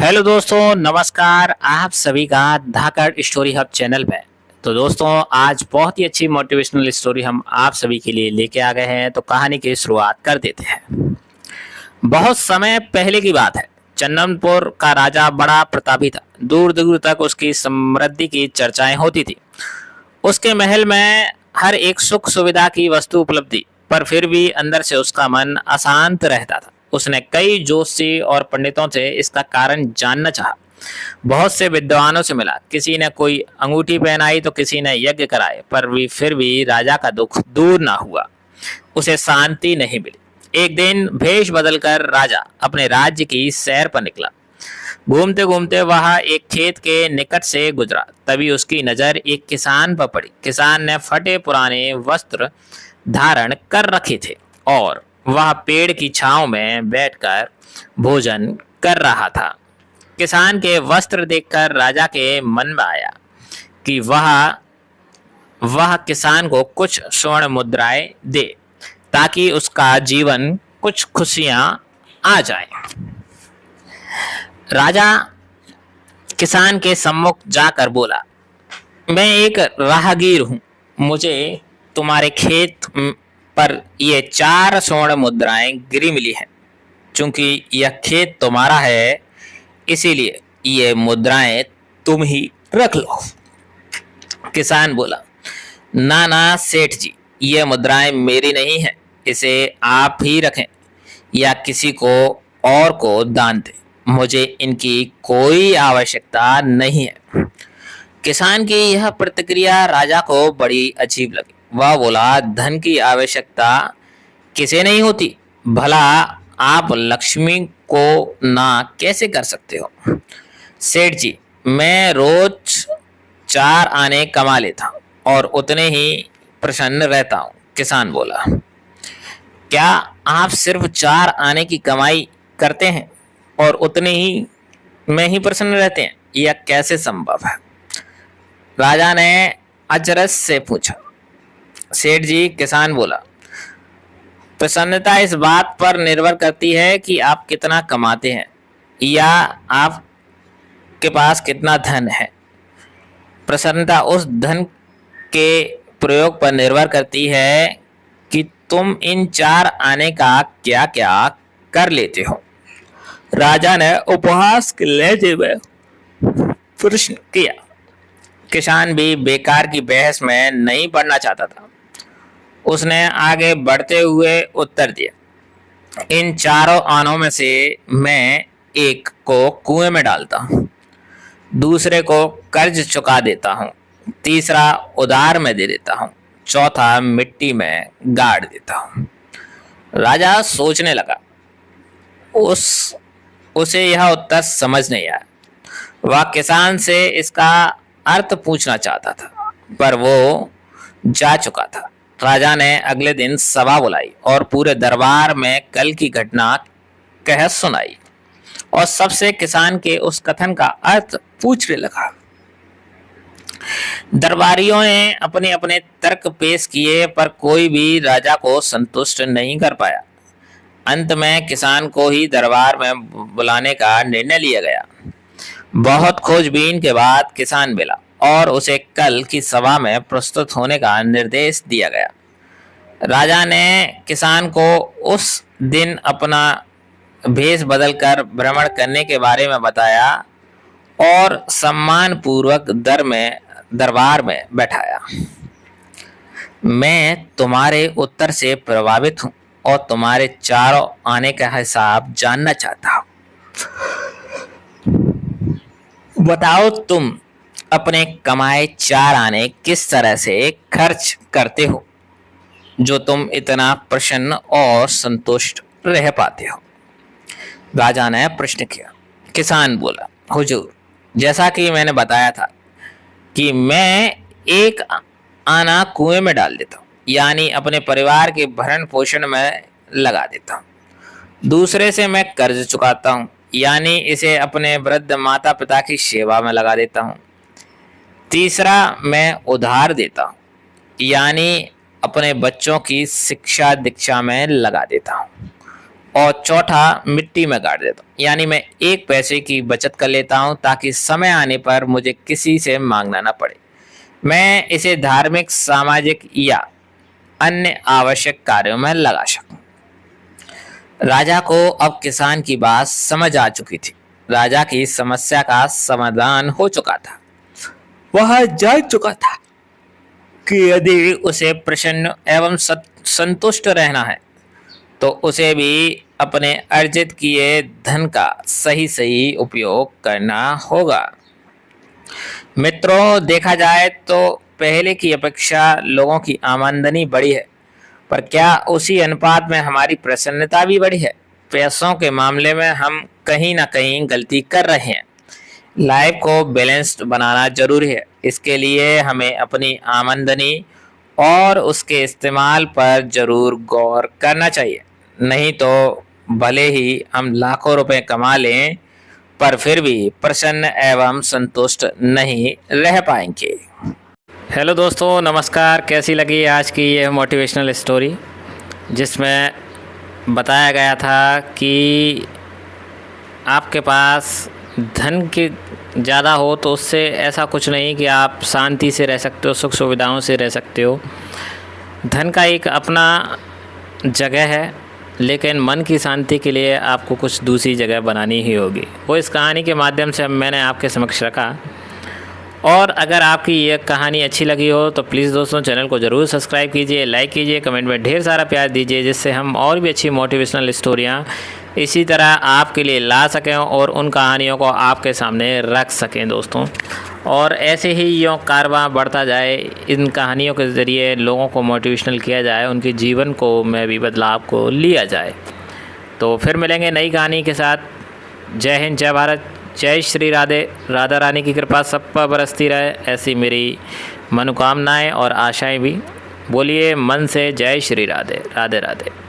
Hello दोस्तों, नमस्कार। आप सभी का धाकड़ स्टोरी हब चैनल पे। तो दोस्तों, आज बहुत ही अच्छी मोटिवेशनल स्टोरी हम आप सभी के लिए लेके आ गए हैं। तो कहानी की शुरुआत कर देते हैं। बहुत समय पहले की बात है। चंदनपुर का राजा बड़ा प्रतापी था। दूर दूर तक उसकी समृद्धि की चर्चाएं होती थी। उसके महल में हर एक सुख सुविधा की वस्तु उपलब्ध थी, पर फिर भी अंदर से उसका मन अशांत रहता था। उसने कई ज्योतिषी और पंडितों से इसका कारण जानना चाहा। बहुत से विद्वानों से मिला। किसी ने कोई अंगूठी पहनाई तो किसी ने यज्ञ कराए, पर भी फिर भी राजा का दुख दूर ना हुआ। उसे शांति नहीं मिली। एक दिन भेष बदलकर राजा अपने राज्य की सैर पर निकला। घूमते घूमते वह एक खेत के निकट से गुजरा। तभी उसकी नजर एक किसान पर पड़ी। किसान ने फटे पुराने वस्त्र धारण कर रखे थे और वह पेड़ की छांव में बैठकर भोजन कर रहा था। किसान के वस्त्र देखकर राजा के मन में आया कि वह किसान को कुछ स्वर्ण मुद्राएं दे, ताकि उसका जीवन कुछ खुशियां आ जाए। राजा किसान के सम्मुख जाकर बोला, मैं एक राहगीर हूं। मुझे तुम्हारे खेत पर ये 4 स्वर्ण मुद्राएं गिरी मिली हैं। चूंकि यह खेत तुम्हारा है, इसीलिए ये मुद्राएं तुम ही रख लो। किसान बोला, ना ना सेठ जी, ये मुद्राएं मेरी नहीं है। इसे आप ही रखें या किसी को और को दान दें। मुझे इनकी कोई आवश्यकता नहीं है। किसान की यह प्रतिक्रिया राजा को बड़ी अजीब लगी। वह बोला, धन की आवश्यकता किसे नहीं होती? भला आप लक्ष्मी को ना कैसे कर सकते हो? सेठ जी, मैं रोज 4 आने कमा लेता हूं और उतने ही प्रसन्न रहता हूं। किसान बोला, क्या आप सिर्फ 4 आने की कमाई करते हैं और उतने ही में ही प्रसन्न रहते हैं? यह कैसे संभव है? राजा ने अचरज से पूछा। सेठ जी, किसान बोला, प्रसन्नता इस बात पर निर्भर करती है कि आप कितना कमाते हैं या आपके पास कितना धन है। प्रसन्नता उस धन के प्रयोग पर निर्भर करती है कि तुम इन 4 आने का क्या क्या कर लेते हो। राजा ने उपहास के लहजे में प्रश्न किया। किसान भी बेकार की बहस में नहीं पड़ना चाहता था। उसने आगे बढ़ते हुए उत्तर दिया, इन 4 आनों में से मैं एक को कुएं में डालता हूँ, दूसरे को कर्ज चुका देता हूँ, तीसरा उधार में दे देता हूँ, चौथा मिट्टी में गाड़ देता हूँ। राजा सोचने लगा। उसे यह उत्तर समझ नहीं आया। वह किसान से इसका अर्थ पूछना चाहता था, पर वो जा चुका था। राजा ने अगले दिन सभा बुलाई और पूरे दरबार में कल की घटना कह सुनाई और सबसे किसान के उस कथन का अर्थ पूछने लगा। दरबारियों ने अपने अपने तर्क पेश किए, पर कोई भी राजा को संतुष्ट नहीं कर पाया। अंत में किसान को ही दरबार में बुलाने का निर्णय लिया गया। बहुत खोजबीन के बाद किसान मिला और उसे कल की सभा में प्रस्तुत होने का निर्देश दिया गया। राजा ने किसान को उस दिन अपना भेष बदलकर भ्रमण करने के बारे में बताया और सम्मान पूर्वक दरबार में बैठाया। मैं तुम्हारे उत्तर से प्रभावित हूं और तुम्हारे 4 आने का हिसाब जानना चाहता हूं। बताओ, तुम अपने कमाए 4 आने किस तरह से खर्च करते हो जो तुम इतना प्रसन्न और संतुष्ट रह पाते हो? राजा ने प्रश्न किया। किसान बोला, हुजूर, जैसा कि मैंने बताया था कि मैं एक आना कुएं में डाल देता हूँ, यानी अपने परिवार के भरण पोषण में लगा देता हूँ। दूसरे से मैं कर्ज चुकाता हूँ, यानी इसे अपने वृद्ध माता पिता की सेवा में लगा देता हूँ। तीसरा, मैं उधार देता हूँ, यानी अपने बच्चों की शिक्षा दीक्षा में लगा देता हूँ। और चौथा मिट्टी में गाड़ देता हूँ। यानी मैं 1 पैसे की बचत कर लेता हूँ ताकि समय आने पर मुझे किसी से मांगना ना पड़े। मैं इसे धार्मिक, सामाजिक या अन्य आवश्यक कार्यों में लगा सकूं। राजा को अब किसान की बात समझ आ चुकी थी। राजा की समस्या का समाधान हो चुका था। वह जान चुका था कि यदि उसे प्रसन्न एवं संतुष्ट रहना है तो उसे भी अपने अर्जित किए धन का सही सही उपयोग करना होगा। मित्रों, देखा जाए तो पहले की अपेक्षा लोगों की आमदनी बढ़ी है, पर क्या उसी अनुपात में हमारी प्रसन्नता भी बढ़ी है? पैसों के मामले में हम कहीं ना कहीं गलती कर रहे हैं। लाइफ को बैलेंस्ड बनाना जरूरी है। इसके लिए हमें अपनी आमदनी और उसके इस्तेमाल पर जरूर गौर करना चाहिए। नहीं तो भले ही हम लाखों रुपए कमा लें, पर फिर भी प्रसन्न एवं संतुष्ट नहीं रह पाएंगे। हेलो दोस्तों, नमस्कार। कैसी लगी आज की यह मोटिवेशनल स्टोरी, जिसमें बताया गया था कि आपके पास धन के ज़्यादा हो तो उससे ऐसा कुछ नहीं कि आप शांति से रह सकते हो, सुख सुविधाओं से रह सकते हो। धन का एक अपना जगह है, लेकिन मन की शांति के लिए आपको कुछ दूसरी जगह बनानी ही होगी। वो इस कहानी के माध्यम से मैंने आपके समक्ष रखा। और अगर आपकी ये कहानी अच्छी लगी हो तो प्लीज़ दोस्तों चैनल को ज़रूर सब्सक्राइब कीजिए, लाइक कीजिए, कमेंट में ढेर सारा प्यार दीजिए, जिससे हम और भी अच्छी मोटिवेशनल स्टोरियाँ इसी तरह आपके लिए ला सकें और उन कहानियों को आपके सामने रख सकें दोस्तों। और ऐसे ही यूँ कारवां बढ़ता जाए, इन कहानियों के ज़रिए लोगों को मोटिवेशनल किया जाए, उनके जीवन को में भी बदलाव को लिया जाए। तो फिर मिलेंगे नई कहानी के साथ। जय हिंद, जय भारत, जय श्री राधे। राधा रानी की कृपा सब पर बरसती रहे, ऐसी मेरी मनोकामनाएं और आशाएं भी। बोलिए मन से जय श्री राधे। राधे राधे।